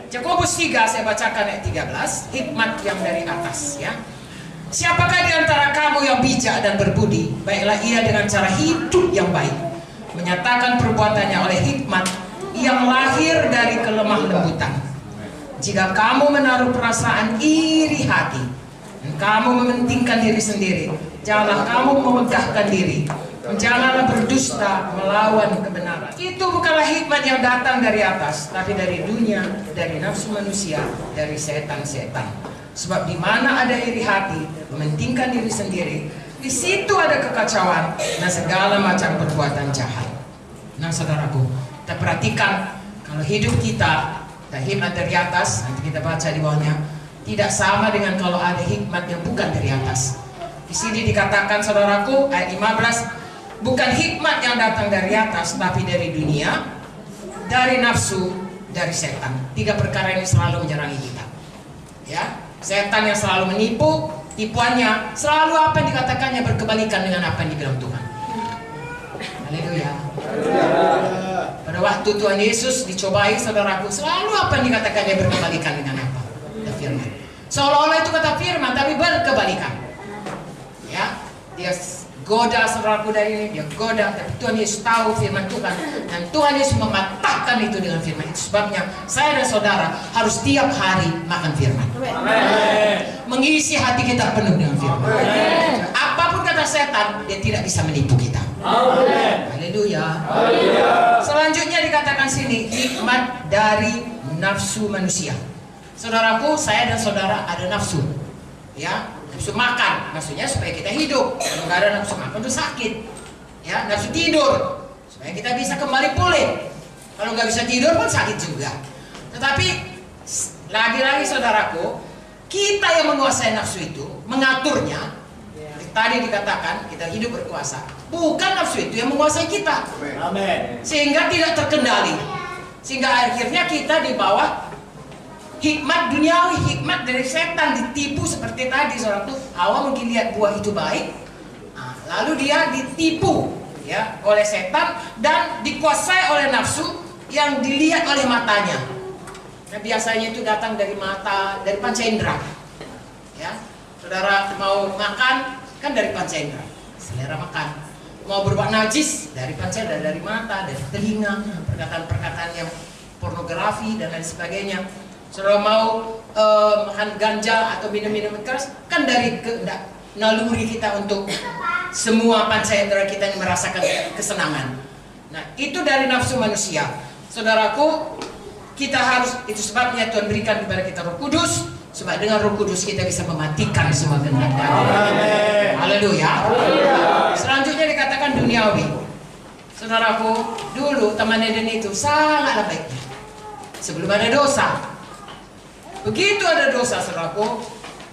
Yakobus 3 saya bacakan ayat 13, hikmat yang dari atas ya. Siapakah di antara kamu yang bijak dan berbudi? Baiklah ia dengan cara hidup yang baik, menyatakan perbuatannya oleh hikmat yang lahir dari kelemah lembutan. Jika kamu menaruh perasaan iri hati dan kamu mementingkan diri sendiri, janganlah kamu memegahkan diri. Janganlah berdusta melawan kebenaran. Itu bukanlah hikmat yang datang dari atas, tapi dari dunia, dari nafsu manusia, dari setan-setan. Sebab di mana ada iri hati, mementingkan diri sendiri, di situ ada kekacauan dan segala macam perbuatan jahat. Nah saudaraku, kita perhatikan kalau hidup kita, hikmat dari atas, nanti kita baca di bawahnya, tidak sama dengan kalau ada hikmat yang bukan dari atas. Di sini dikatakan saudaraku, ayat 15, bukan hikmat yang datang dari atas, tapi dari dunia, dari nafsu, dari setan. 3 perkara ini selalu menyerangi kita. Ya, setan yang selalu menipu, tipuannya selalu apa yang dikatakannya berkebalikan dengan apa yang dibilang Tuhan. Haleluya. Pada waktu Tuhan Yesus dicobai, saudaraku, selalu apa yang dikatakannya berkebalikan dengan apa? Firman. Seolah-olah itu kata firman, tapi berkebalikan. Ya, dia goda saudaraku dari ini, dia goda, tapi Tuhan Yesus tahu firman Tuhan, dan Tuhan Yesus mematahkan itu dengan firman. Itu sebabnya saya dan saudara harus tiap hari makan firman. Amen. Mengisi hati kita penuh dengan firman. Amen. Apapun kata setan, dia tidak bisa menipu kita. Amen. Haleluya. Selanjutnya dikatakan sini, hikmat dari nafsu manusia. Saudaraku, saya dan saudara ada nafsu. Ya, nafsu makan, maksudnya supaya kita hidup. Kalau nggak ada nafsu makan itu sakit. Ya, nafsu tidur supaya kita bisa kembali pulih. Kalau nggak bisa tidur pun sakit juga. Tetapi lagi-lagi saudaraku, kita yang menguasai nafsu itu, mengaturnya. Tadi dikatakan kita hidup berkuasa. Bukan nafsu itu yang menguasai kita. Amin. Sehingga tidak terkendali. Sehingga akhirnya kita di bawah hikmat duniawi, hikmat dari setan, ditipu seperti tadi saudaraku. Hawa mungkin lihat buah itu baik, lalu dia ditipu ya oleh setan dan dikuasai oleh nafsu yang dilihat oleh matanya. Nah biasanya itu datang dari mata, dari panca indera. Ya, saudara mau makan kan dari panca indera, selera makan. Mau berbuat najis dari panca indera, dari mata, dari telinga, perkataan-perkataan yang pornografi dan lain sebagainya. Saudara mau makan ganja atau minum-minum keras kan dari naluri kita untuk semua panca indera kita yang merasakan kesenangan. Nah itu dari nafsu manusia. Saudaraku, kita harus, itu sebabnya Tuhan berikan kepada kita Roh Kudus, sebab dengan Roh Kudus kita bisa mematikan semua kehendak. Haleluya. Selanjutnya dikatakan duniawi. Saudaraku, dulu Taman Eden itu sangatlah baiknya sebelum ada dosa. Begitu ada dosa, saudaraku,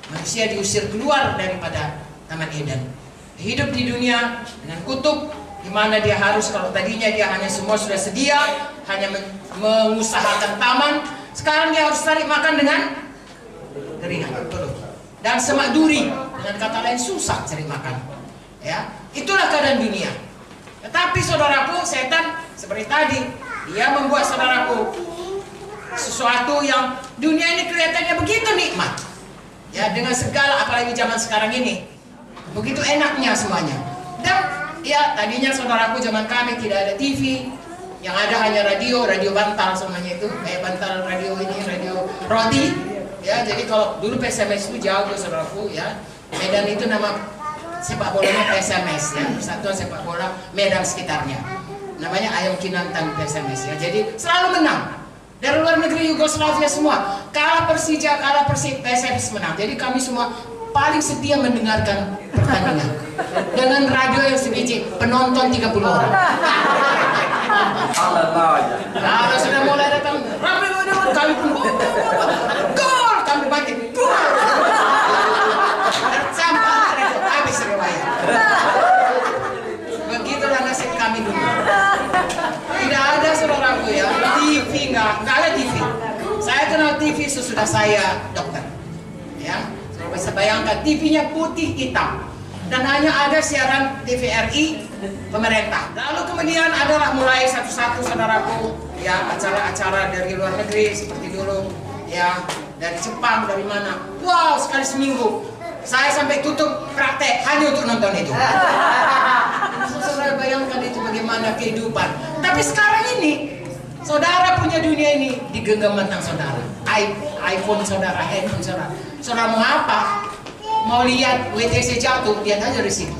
manusia diusir keluar daripada Taman Eden. Hidup di dunia dengan kutuk, di mana dia harus, kalau tadinya dia hanya semua sudah sedia, hanya mengusahakan taman, sekarang dia harus cari makan dengan keringat, dan semak duri, dengan kata lain susah cari makan. Ya, itulah keadaan dunia. Tetapi saudaraku, setan seperti tadi, dia membuat saudaraku sesuatu yang dunia ini kelihatannya begitu nikmat. Ya, dengan segala, apalagi zaman sekarang ini, begitu enaknya semuanya. Dan ya, tadinya saudaraku zaman kami tidak ada TV, yang ada hanya radio bantal semuanya itu, kayak bantal radio ini, radio roti. Ya, jadi kalau dulu PSMS itu jauh tuh saudaraku ya. Medan itu nama sepak bolanya PSMS ya, Persatuan Sepak Bola Medan sekitarnya. Namanya Ayam Kinantan PSMS ya. Jadi selalu menang. Dari luar negeri Yugoslavia semua, kalah Persija, kalah Persib, PSMS menang. Jadi kami semua paling setia mendengarkan pertandingan dengan radio yang sebiji, penonton 30 orang. Kalau sudah mulai datang kami pun gol, kami bangkit gol. Sampai habis riwayat. Begitulah nasib kami dulu. Tidak ada saudaraku ya, TV nggak ada TV. Saya kenal TV sesudah saya dokter. Ya, saya bisa bayangkan TV-nya putih hitam dan hanya ada siaran TVRI pemerintah. Lalu kemudian adalah mulai satu-satu saudaraku ya acara-acara dari luar negeri seperti dulu ya, dari Jepang, dari mana. Wow, sekali seminggu saya sampai tutup praktek hanya untuk nonton itu. Saudara bayangkan itu bagaimana kehidupan. Tapi sekarang ini saudara punya dunia ini di genggaman tangan saudara. iPhone saudara, handphone saudara. Saudara mau apa? Mau lihat WTC jatuh, lihat aja di situ.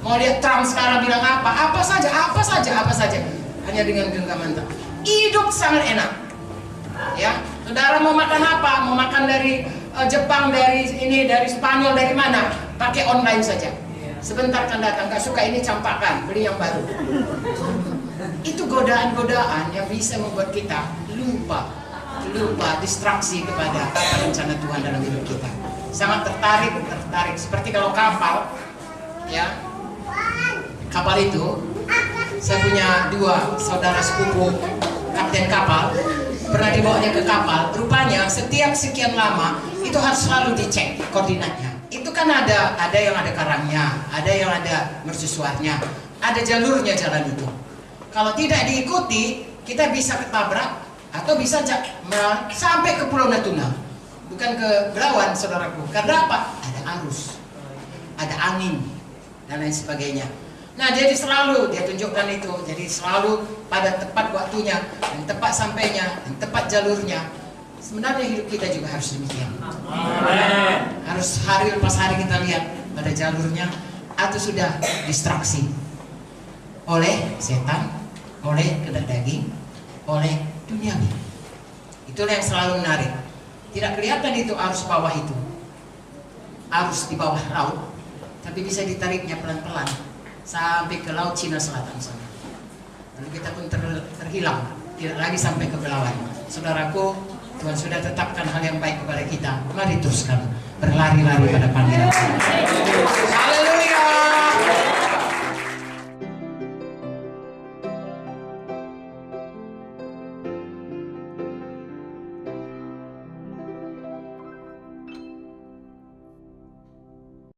Mau lihat Trump sekarang bilang apa? Apa saja. Hanya dengan genggaman tangan. Hidup sangat enak. Ya, saudara mau makan apa? Mau makan dari Jepang, dari Spanyol, dari mana? Pakai online saja. Sebentar kan datang, gak suka ini campakkan, beli yang baru. Itu godaan-godaan yang bisa membuat kita lupa distraksi kepada rencana Tuhan dalam hidup kita. Sangat tertarik. Seperti kalau kapal, ya, kapal itu, saya punya 2 saudara sepupu kapten kapal. Pernah dibawanya ke kapal, rupanya setiap sekian lama itu harus selalu dicek koordinatnya. Itu kan ada yang ada karangnya, ada yang ada mercusuarnya, ada jalurnya jalan itu. Kalau tidak diikuti, kita bisa ketabrak atau bisa sampai ke Pulau Natuna, bukan ke Belawan, saudaraku. Karena apa? Ada arus, ada angin dan lain sebagainya. Nah, jadi selalu dia tunjukkan itu. Jadi selalu pada tepat waktunya dan tepat sampainya dan tepat jalurnya. Sebenarnya hidup kita juga harus demikian. Harus hari lepas hari kita lihat pada jalurnya, atau sudah distraksi oleh setan, oleh kehendak daging, oleh duniawi. Itulah yang selalu menarik. Tidak kelihatan itu arus bawah itu, arus di bawah laut, tapi bisa ditariknya pelan-pelan sampai ke Laut Cina Selatan sana. Lalu kita pun terhilang, tidak lagi sampai ke Belawan. Saudaraku, Tuhan sudah tetapkan hal yang baik kepada kita. Mari teruskan berlari-lari pada panggilan.